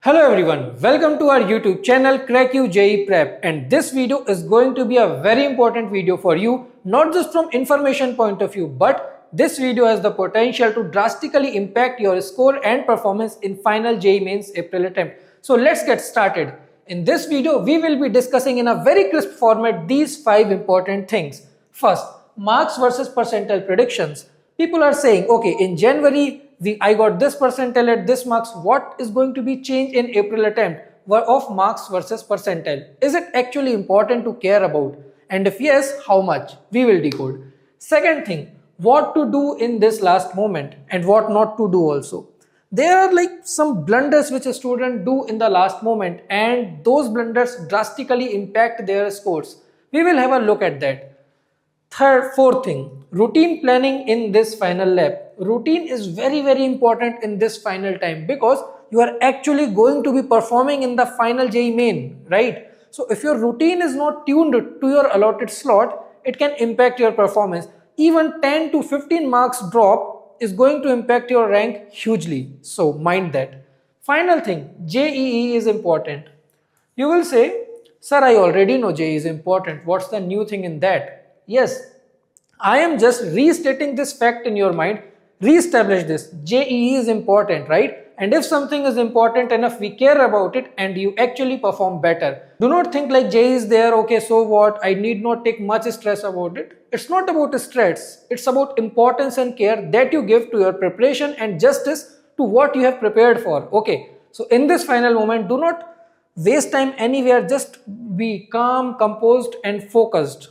Hello everyone, welcome to our YouTube channel Cracku JEE Prep, and this video is going to be a very important video for you, not just from information point of view, but this video has the potential to drastically impact your score and performance in final JEE Mains April attempt. So let's get started. In this video, we will be discussing in a very crisp format these 5 important things. First, marks versus percentile predictions. People are saying, okay, in January, I got this percentile at this marks. What is going to be changed in April attempt of marks versus percentile? Is it actually important to care about? And if yes, how much? We will decode. Second thing, what to do in this last moment and what not to do also. There are like some blunders which a student do in the last moment, and those blunders drastically impact their scores. We will have a look at that. Fourth thing, routine planning in this final lap. Routine is very important in this final time because you are actually going to be performing in the final JEE Main, right? So if your routine is not tuned to your allotted slot, it can impact your performance. Even 10 to 15 marks drop is going to impact your rank hugely. So mind that. Final thing, JEE is important. You will say, sir, I already know JEE is important. What's the new thing in that? Yes, I am just restating this fact in your mind. Re-establish this. JEE is important, right? And if something is important enough, we care about it and you actually perform better. Do not think like JEE is there, okay, so what? I need not take much stress about it. It's not about stress. It's about importance and care that you give to your preparation and justice to what you have prepared for. Okay, so in this final moment, do not waste time anywhere. Just be calm, composed and focused.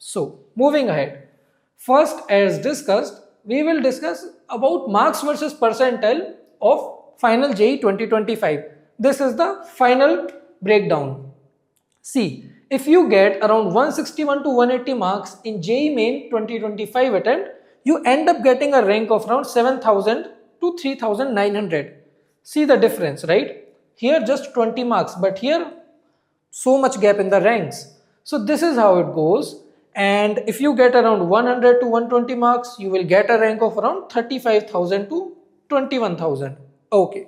So, moving ahead. First, as discussed, we will discuss about marks versus percentile of final JEE 2025. This is the final breakdown. See, if you get around 161 to 180 marks in JEE Main 2025 attempt, you end up getting a rank of around 7,000 to 3,900. See the difference, right? Here just 20 marks, but here so much gap in the ranks. So this is how it goes. And if you get around 100 to 120 marks, you will get a rank of around 35,000 to 21,000. Okay.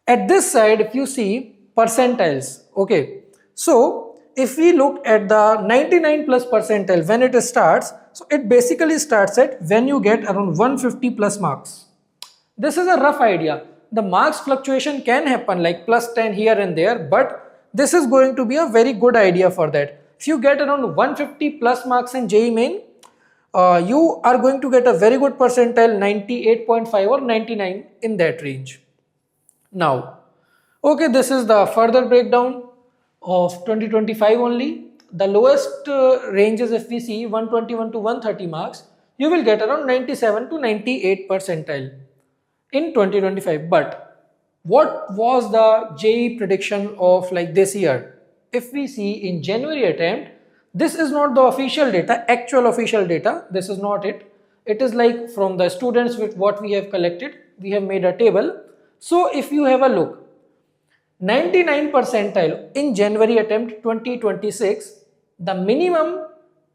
At this side, if you see percentiles, okay. So if we look at the 99 plus percentile, when it starts, so it basically starts at when you get around 150 plus marks. This is a rough idea. The marks fluctuation can happen like plus 10 here and there, but this is going to be a very good idea for that. If you get around 150 plus marks in JEE Main, you are going to get a very good percentile, 98.5 or 99 in that range. Now, okay, this is the further breakdown of 2025 only. The lowest ranges, if we see 121 to 130 marks, you will get around 97 to 98 percentile in 2025. But what was the JEE prediction of like this year? If we see in January attempt, this is not the official data, actual official data. This is not it. It is like from the students with what we have collected. We have made a table. So if you have a look, 99 percentile in January attempt 2026, the minimum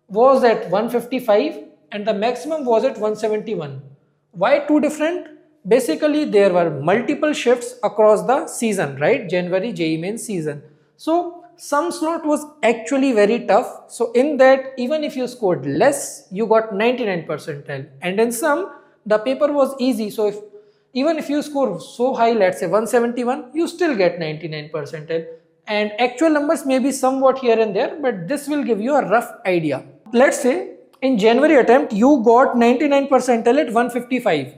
was at 155 and the maximum was at 171. Why two different? Basically, there were multiple shifts across the season, right? January JEE Main season. So some slot was actually very tough. So in that, even if you scored less, you got 99 percentile. And in some, the paper was easy. So even if you score so high, let's say 171, you still get 99 percentile. And actual numbers may be somewhat here and there, but this will give you a rough idea. Let's say in January attempt, you got 99 percentile at 155.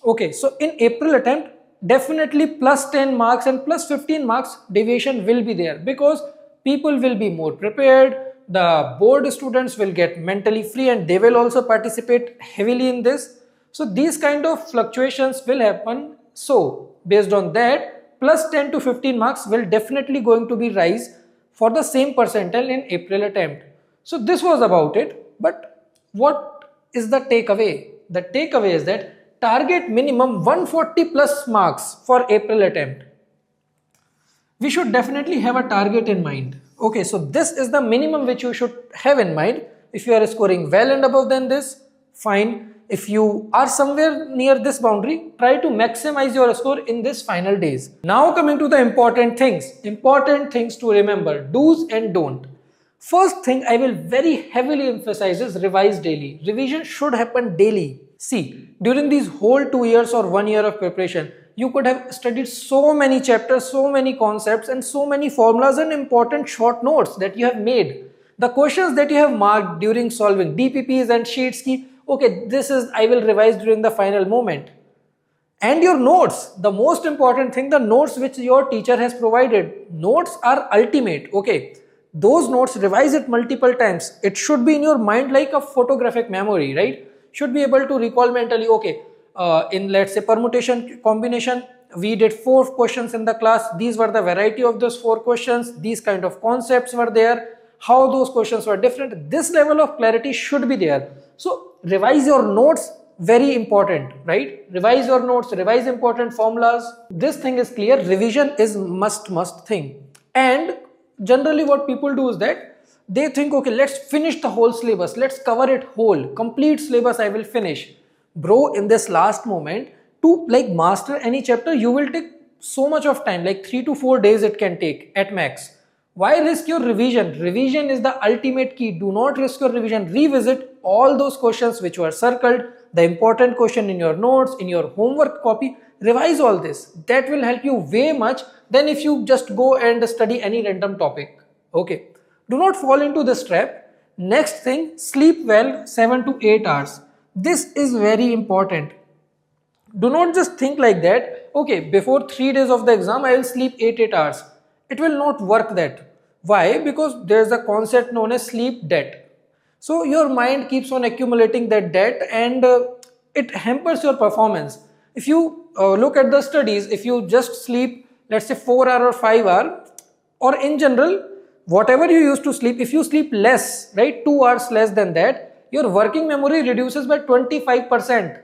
Okay, so in April attempt, definitely plus 10 marks and plus 15 marks deviation will be there because people will be more prepared, the board students will get mentally free and they will also participate heavily in this. So these kind of fluctuations will happen. So based on that, plus 10 to 15 marks will definitely going to be rise for the same percentile in April attempt. So this was about it. But what is the takeaway? The takeaway is that target minimum 140 plus marks for April attempt. We should definitely have a target in mind. Okay, so this is the minimum which you should have in mind. If you are scoring well and above than this, fine. if you are somewhere near this boundary, try to maximize your score in this final days. Now coming to the important things to remember, do's and don't. First thing I will very heavily emphasize is revise daily. Revision should happen daily. See, during these whole 2 years or 1 year of preparation, you could have studied so many chapters, so many concepts and so many formulas and important short notes that you have made. The questions that you have marked during solving DPPs and sheets ki, okay, this is I will revise during the final moment. And your notes, the most important thing, the notes which your teacher has provided. Notes are ultimate, okay. Those notes, revise it multiple times. It should be in your mind like a photographic memory, right? Should be able to recall mentally, okay, in let's say permutation combination, we did 4 questions in the class. These were the variety of those 4 questions. These kind of concepts were there. How those questions were different. This level of clarity should be there. So revise your notes, very important, right? Revise your notes, revise important formulas. This thing is clear. Revision is must thing. And generally what people do is that they think, okay, let's finish the whole syllabus. Let's cover it whole. Complete syllabus I will finish. Bro, in this last moment, to like master any chapter, you will take so much of time, like 3 to 4 days it can take at max. Why risk your revision? Revision is the ultimate key. Do not risk your revision. Revisit all those questions which were circled, the important question in your notes, in your homework copy. Revise all this. That will help you way much than if you just go and study any random topic. Okay. Do not fall into this trap. Next thing, sleep well 7 to 8 hours. This is very important. Do not just think like that, okay, before 3 days of the exam, I will sleep 8 hours. It will not work that. Why? Because there is a concept known as sleep debt. So your mind keeps on accumulating that debt and it hampers your performance. If you look at the studies, if you just sleep, let's say 4 hours or 5 hours, or in general, whatever you used to sleep, if you sleep less, right, 2 hours less than that, your working memory reduces by 25%.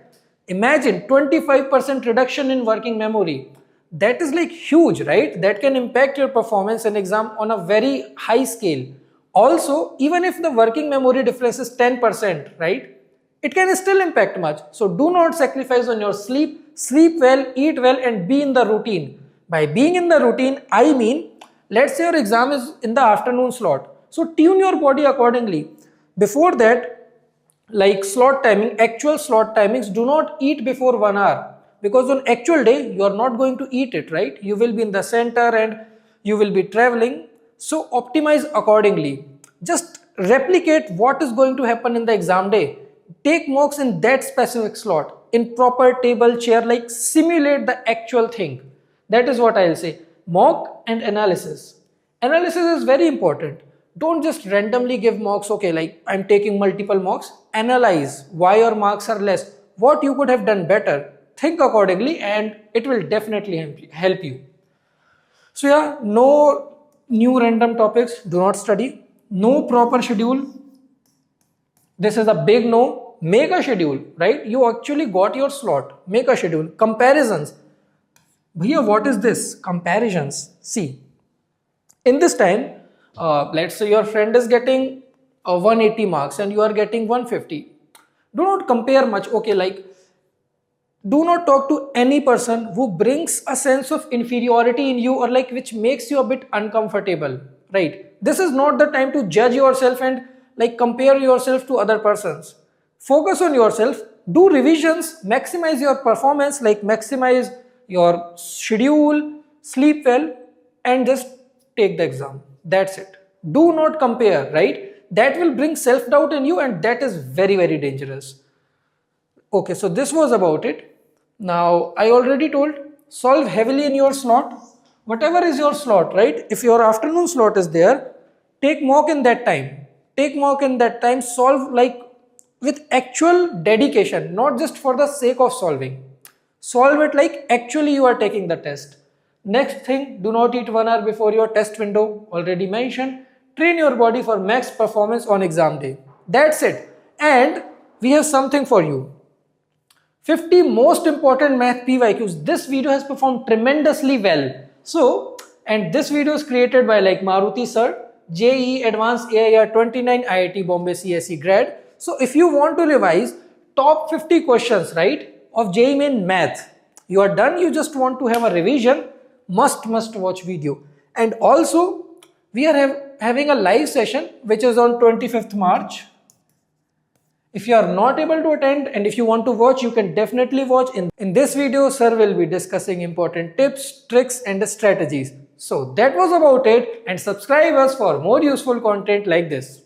Imagine 25% reduction in working memory. That is like huge, right? That can impact your performance in exam on a very high scale. Also, even if the working memory difference is 10%, right, it can still impact much. So do not sacrifice on your sleep. Sleep well, eat well and be in the routine. By being in the routine, I mean, let's say your exam is in the afternoon slot. So tune your body accordingly. Before that, like slot timing, actual slot timings, do not eat before 1 hour. Because on actual day, you are not going to eat it, right? You will be in the center and you will be traveling. So optimize accordingly. Just replicate what is going to happen in the exam day. Take mocks in that specific slot, in proper table, chair, like simulate the actual thing. That is what I'll say. Mock and analysis. Analysis is very important. Don't just randomly give mocks, okay, like I'm taking multiple mocks. Analyze why your marks are less, what you could have done better. Think accordingly and it will definitely help you. So yeah, no new random topics, do not study. No proper schedule. This is a big no. Make a schedule, right? You actually got your slot. Make a schedule. Comparisons. Bhaiya, what is this? Comparisons. See, in this time, let's say your friend is getting 180 marks and you are getting 150. Do not compare much. Okay, like do not talk to any person who brings a sense of inferiority in you or like which makes you a bit uncomfortable, right? This is not the time to judge yourself and like compare yourself to other persons. Focus on yourself, do revisions, maximize your performance, like maximize your schedule, sleep well and just take the exam. That's it. Do not compare, right? That will bring self-doubt in you and that is very, very dangerous. Okay, so this was about it. Now, I already told, solve heavily in your slot. Whatever is your slot, right? If your afternoon slot is there, take mock in that time. Take mock in that time, solve like with actual dedication, not just for the sake of solving. Solve it like actually you are taking the test. Next thing, do not eat 1 hour before your test window, already mentioned. Train your body for max performance on exam day. That's it. And we have something for you. 50 most important math PYQs. This video has performed tremendously well. So, and this video is created by like Maruti sir, JEE Advanced AIR 29 IIT Bombay CSE grad. So if you want to revise top 50 questions, right, of JEE Main Math. You are done, you just want to have a revision, must watch video. And also we are having a live session which is on 25th March. If you are not able to attend and if you want to watch, you can definitely watch. In this video, sir will be discussing important tips, tricks and strategies. So that was about it, and subscribe us for more useful content like this.